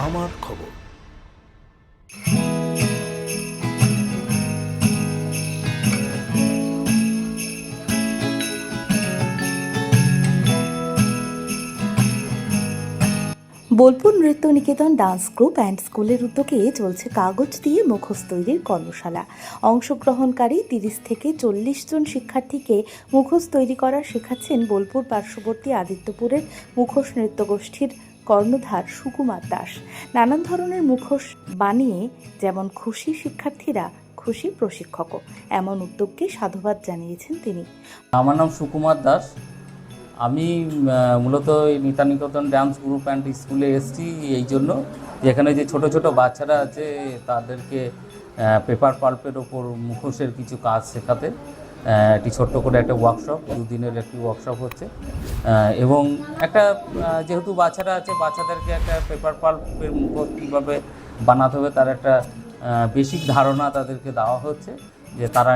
আমার খবর। বোলপুর নৃত্য নিকেতন ডান্স গ্রুপ অ্যান্ড স্কুলের উদ্যোগে চলছে কাগজ দিয়ে মুখোশ তৈরির কর্মশালা। অংশগ্রহণকারী 30 থেকে 40 জন শিক্ষার্থীকে মুখোশ তৈরি করা শেখাচ্ছেন বোলপুর পার্শ্ববর্তী আদিত্যপুরের মুখোশ নৃত্যগোষ্ঠীর কর্ণধার সুকুমার দাস। নানান ধরনের মুখোশ বানিয়ে যেমন খুশি শিক্ষার্থীরা, খুশি প্রশিক্ষকও। এমন উদ্যোগকে সাধুবাদ জানিয়েছেন তিনি। আমার নাম সুকুমার দাস। আমি মূলত এই নিতানিকেতন ডান্স গ্রুপ অ্যান্ড স্কুলে এসেছি এই জন্য যে এখানে যে ছোট ছোট বাচ্চারা আছে তাদেরকে পেপার পাল্পের ওপর মুখোশের কিছু কাজ শেখাতে একটি ছোট্ট করে একটা ওয়ার্কশপ, 2 দিনের একটি ওয়ার্কশপ হচ্ছে। এবং একটা যেহেতু বাচ্চারা আছে, বাচ্চাদেরকে একটা পেপার পাল্পের মুখোশ কীভাবে বানাতে হবে তার একটা বেসিক ধারণা তাদেরকে দেওয়া হচ্ছে, যে তারা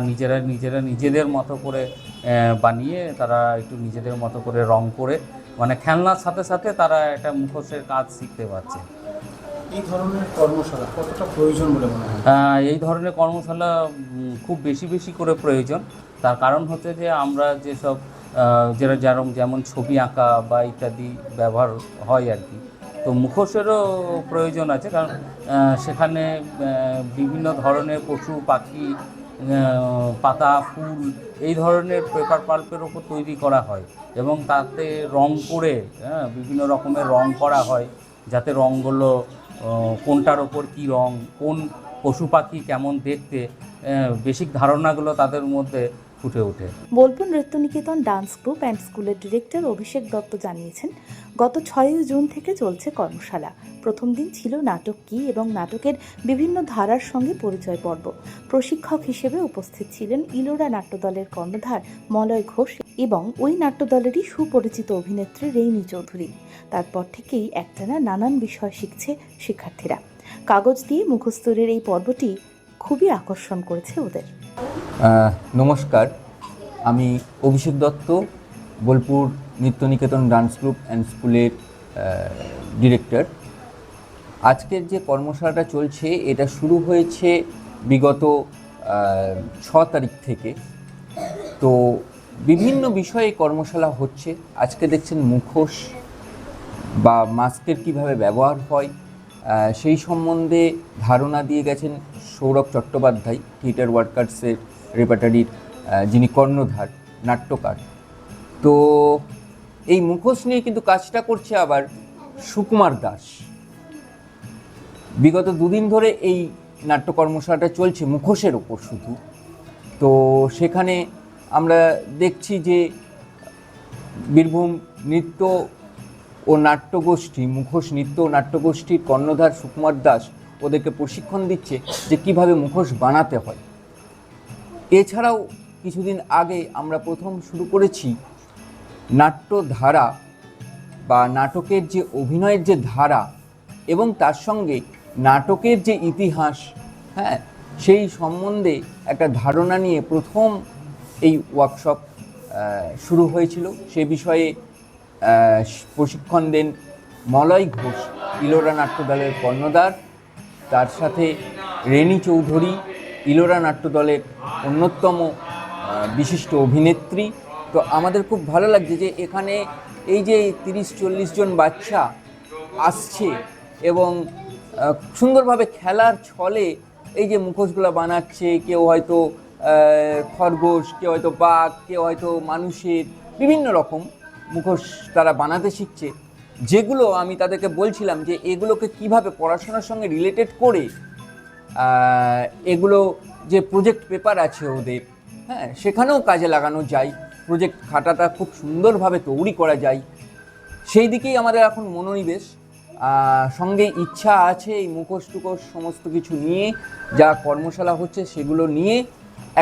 নিজেদের মতো করে বানিয়ে তারা একটু নিজেদের মতো করে রং করে, মানে খেলনার সাথে সাথে তারা একটা মুখোশের কাজ শিখতে পারছে। এই ধরনের কর্মশালা কতটা প্রয়োজন বলে মনে হয়? এই ধরনের কর্মশালা খুব বেশি করে প্রয়োজন। তার কারণ হচ্ছে যে আমরা যেসব যেমন ছবি আঁকা বা ইত্যাদি ব্যবহার হয় আর কি, তো মুখোশেরও প্রয়োজন আছে। কারণ সেখানে বিভিন্ন ধরনের পশু পাখি, পাতা, ফুল, এই ধরনের পেপার পাল্পের ওপর তৈরি করা হয় এবং তাতে রং করে বিভিন্ন রকমের রং করা হয়, যাতে রঙগুলো কোনটার ওপর কী রং, কোন পশু পাখি কেমন দেখতে, বেসিক ধারণাগুলো তাদের মধ্যে ফুটে ওঠে। বোলপুর নৃত্য নিকেতন ডান্স গ্রুপ অ্যান্ড স্কুলের ডিরেক্টর অভিষেক দত্ত জানিয়েছেন, গত 6 জুন থেকে চলছে কর্মশালা। প্রথম দিন ছিল নাটক কী এবং নাটকের বিভিন্ন ধারার সঙ্গে পরিচয় পর্ব। প্রশিক্ষক হিসেবে উপস্থিত ছিলেন ইলোরা নাট্যদলের কর্ণধার মলয় ঘোষ এবং ওই নাট্যদলেরই সুপরিচিত অভিনেত্রী রেইনি চৌধুরী। তারপর থেকেই একটানা নানান বিষয় শিখছে শিক্ষার্থীরা। কাগজ দিয়ে মুখোশ তৈরির এই পর্বটি খুবই আকর্ষণ করেছে ওদের। নমস্কার, আমি অভিষেক দত্ত, বোলপুর নৃত্য নিকেতন ডান্স গ্রুপ অ্যান্ড স্কুলের ডিরেক্টর। আজকের যে কর্মশালাটা চলছে এটা শুরু হয়েছে বিগত 6 তারিখ থেকে। তো বিভিন্ন বিষয়ে কর্মশালা হচ্ছে। আজকে দেখছেন মুখোশ বা মাস্কের কীভাবে ব্যবহার হয় সেই সম্বন্ধে ধারণা দিয়ে গেছেন সৌরভ চট্টোপাধ্যায়, থিয়েটার ওয়ার্কার্সের রেপার্টারির যিনি কর্ণধার, নাট্যকার। তো এই মুখোশ নিয়ে কিন্তু কাজটা করছে আবার সুকুমার দাস। বিগত 2 দিন ধরে এই নাট্য কর্মশালাটা চলছে মুখোশের ওপর শুধু। তো সেখানে আমরা দেখছি যে বীরভূম নৃত্য ও নাট্যগোষ্ঠী, মুখোশ নৃত্য ও নাট্যগোষ্ঠীর কর্ণধার সুকুমার দাস ওদেরকে প্রশিক্ষণ দিচ্ছে যে কিভাবে মুখোশ বানাতে হয়। এছাড়াও কিছুদিন আগে আমরা প্রথম শুরু করেছি নাট্যধারা বা নাটকের যে অভিনয়ের যে ধারা এবং তার সঙ্গে নাটকের যে ইতিহাস, সেই সম্বন্ধে একটা ধারণা নিয়ে প্রথম এই ওয়ার্কশপ শুরু হয়েছিল। সে বিষয়ে প্রশিক্ষণ দেন মলয় ঘোষ, ইলোরা নাট্যদলের কর্ণধার, তার সাথে রেনি চৌধুরী, ইলোরা নাট্যদলের অন্যতম বিশিষ্ট অভিনেত্রী। তো আমাদের খুব ভালো লাগছে যে এখানে এই যে 30-40 জন বাচ্চা আসছে এবং সুন্দরভাবে খেলার ছলে এই যে মুখোশগুলো বানাচ্ছে। কেউ হয়তো খরগোশ, কেউ হয়তো বাঘ, কেউ হয়তো মানুষের, বিভিন্ন রকম মুখোশ তারা বানাতে শিখছে। যেগুলো আমি তাদেরকে বলছিলাম যে এগুলোকে কিভাবে পড়াশোনার সঙ্গে রিলেটেড করে এগুলো যে প্রজেক্ট পেপার আছে ওদের, সেখানেও কাজে লাগানো যায়, প্রজেক্ট খাতাটা খুব সুন্দরভাবে তৈরি করা যায়। সেই দিকেই আমাদের এখন মনোনিবেশ। সঙ্গে ইচ্ছা আছে এই মুখোশ টুকোশ সমস্ত কিছু নিয়ে যা কর্মশালা হচ্ছে সেগুলো নিয়ে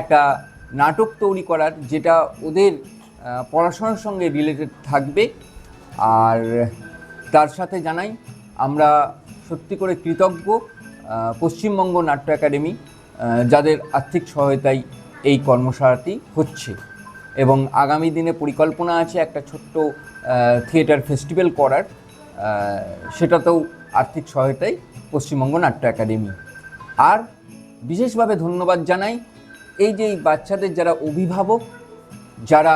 একটা নাটক তৈরি করার, যেটা ওদের পড়াশোনার সঙ্গে রিলেটেড থাকবে। আর তার সাথে জানাই আমরা সত্যি করে কৃতজ্ঞ পশ্চিমবঙ্গ নাট্য একাডেমি, যাদের আর্থিক সহায়তায় এই কর্মশালাটি হচ্ছে। এবং আগামী দিনে পরিকল্পনা আছে একটা ছোট্ট থিয়েটার ফেস্টিভ্যাল করার, সেটাতেও আর্থিক সহায়তায় পশ্চিমবঙ্গ নাট্য একাডেমি। আর বিশেষভাবে ধন্যবাদ জানাই এই যে এই বাচ্চাদের যারা অভিভাবক, যারা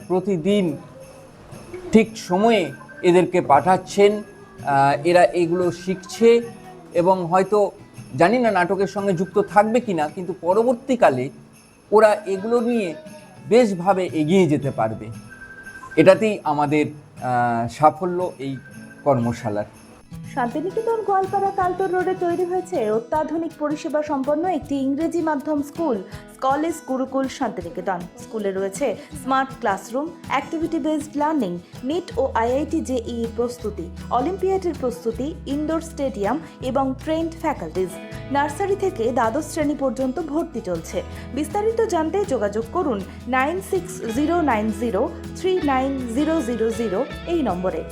প্রতিদিন ঠিক সময়ে এদেরকে পাঠাচ্ছেন, এরা এগুলো শিখছে এবং হয়তো জানি না নাটকের সঙ্গে যুক্ত থাকবে কিনা, কিন্তু পরবর্তীকালে ওরা এগুলো নিয়ে বেশভাবে এগিয়ে যেতে পারবে। এটাতেই আমাদের সাফল্য এই কর্মশালার। শান্তিনিকেতন গোয়ালপাড়া কালতোর রোডে তৈরি হয়েছে অত্যাধুনিক পরিষেবা সম্পন্ন একটি ইংরেজি মাধ্যম স্কুল, কলেজ গুরুকুল শান্তিনিকেতন। স্কুলে রয়েছে smart classroom, activity based learning, NEET ও আইআইটি জেইই প্রস্তুতি, অলিম্পিয়াডের প্রস্তুতি, ইনডোর স্টেডিয়াম এবং ট্রেন্ড ফ্যাকাল্টিজ। নার্সারি থেকে দ্বাদশ শ্রেণী পর্যন্ত ভর্তি চলছে। বিস্তারিত জানতে যোগাযোগ করুন 9609039000 এই নম্বরে।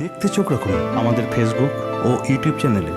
দেখতে চোখ রাখুন আমাদের ফেসবুক ও ইউটিউব চ্যানেলে।